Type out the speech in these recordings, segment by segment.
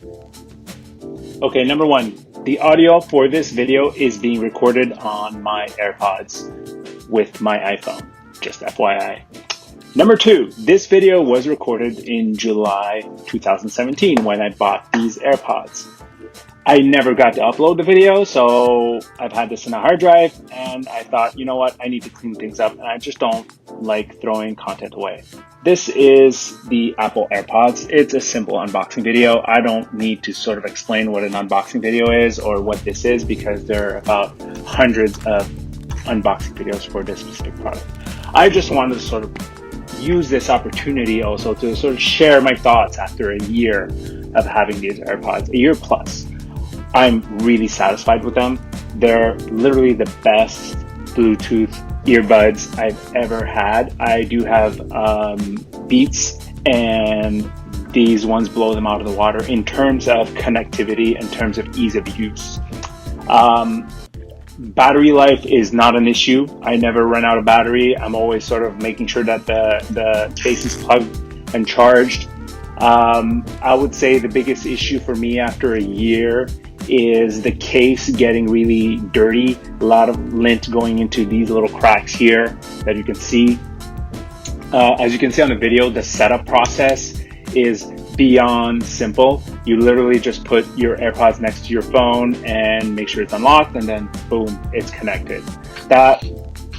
Okay, number one, the audio for this video is being recorded on my AirPods with my iPhone, just FYI. Number two, this video was recorded in July 2017 when I bought these AirPods. I never got to upload the video, so I've had this in a hard drive, and I thought, you know what, I need to clean things up, and I just don't like throwing content away. This is the Apple AirPods. It's a simple unboxing video. I don't need to sort of explain what an unboxing video is or what this is because there are about hundreds of unboxing videos for this specific product. I just wanted to sort of use this opportunity also to sort of share my thoughts after a year of having these AirPods, a year plus. I'm really satisfied with them. They're literally the best Bluetooth earbuds I've ever had. I do have Beats, and these ones blow them out of the water in terms of connectivity, in terms of ease of use. Battery life is not an issue. I never run out of battery. I'm always sort of making sure that the case is plugged and charged. I would say the biggest issue for me after a year is the case getting really dirty. A lot of lint going into these little cracks here that you can see. As you can see on the video, the setup process is beyond simple. You literally just put your AirPods next to your phone and make sure it's unlocked, and then boom, it's connected. That,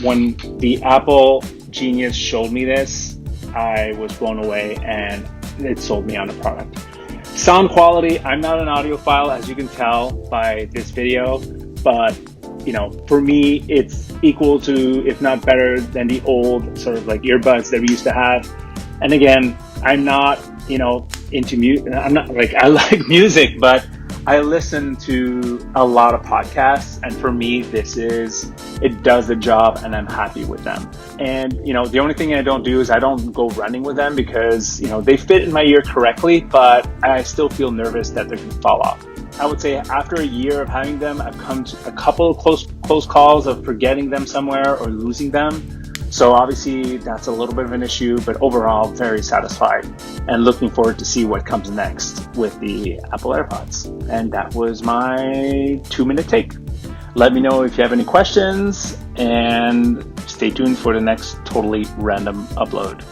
when the Apple genius showed me this, I was blown away and it sold me on the product. Sound quality, I'm not an audiophile, as you can tell by this video, but you know, for me, it's equal to, if not better than the old sort of like earbuds that we used to have. And again, I'm not, you know, into music. I'm not like, I like music, but I listen to a lot of podcasts, and for me, it does the job, and I'm happy with them. And, you know, the only thing I don't do is I don't go running with them because, you know, they fit in my ear correctly, but I still feel nervous that they're going to fall off. I would say after a year of having them, I've come to a couple of close calls of forgetting them somewhere or losing them. So obviously that's a little bit of an issue, but overall very satisfied and looking forward to see what comes next with the Apple AirPods. And that was my 2-minute take. Let me know if you have any questions, and stay tuned for the next totally random upload.